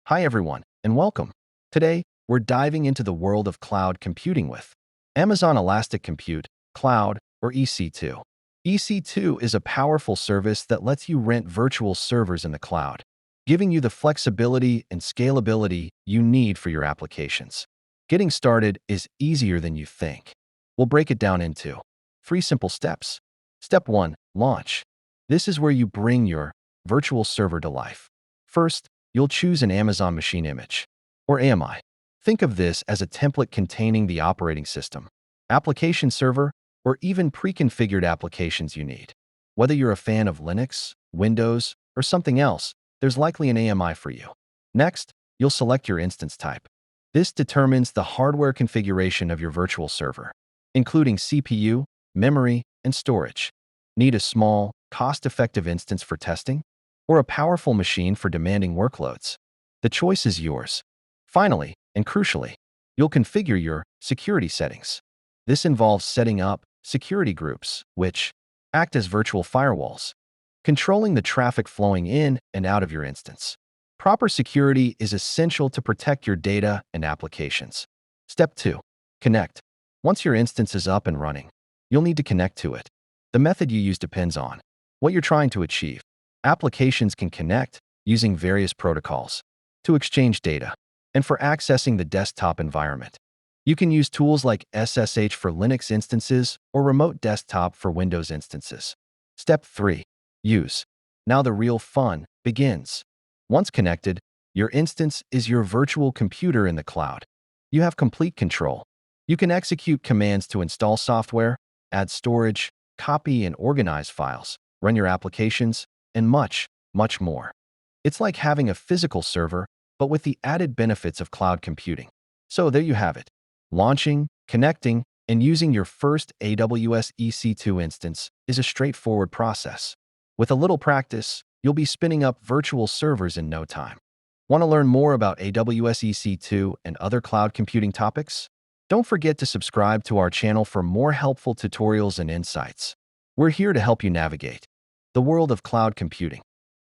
Hi everyone, and welcome. Today, we're diving into the world of cloud computing with Amazon Elastic Compute, Cloud, or EC2. EC2 is a powerful service that lets you rent virtual servers in the cloud, giving you the flexibility and scalability you need for your applications. Getting started is easier than you think. We'll break it down into 3 simple steps. Step 1, Launch. This is where you bring your virtual server to life. First, you'll choose an Amazon Machine Image, or AMI. Think of this as a template containing the operating system, application server, or even pre-configured applications you need. Whether you're a fan of Linux, Windows, or something else, there's likely an AMI for you. Next, you'll select your instance type. This determines the hardware configuration of your virtual server, including CPU, memory, and storage. Need a small, cost-effective instance for testing, or a powerful machine for demanding workloads? The choice is yours. Finally, and crucially, you'll configure your security settings. This involves setting up security groups, which act as virtual firewalls, controlling the traffic flowing in and out of your instance. Proper security is essential to protect your data and applications. Step 2. Connect. Once your instance is up and running, you'll need to connect to it. The method you use depends on what you're trying to achieve. Applications can connect using various protocols to exchange data and for accessing the desktop environment. You can use tools like SSH for Linux instances or Remote Desktop for Windows instances. Step 3. Use. Now the real fun begins. Once connected, your instance is your virtual computer in the cloud. You have complete control. You can execute commands to install software, add storage, copy and organize files, run your applications, and much, much more. It's like having a physical server, but with the added benefits of cloud computing. So there you have it. Launching, connecting, and using your first AWS EC2 instance is a straightforward process. With a little practice, you'll be spinning up virtual servers in no time. Want to learn more about AWS EC2 and other cloud computing topics? Don't forget to subscribe to our channel for more helpful tutorials and insights. We're here to help you navigate the world of cloud computing.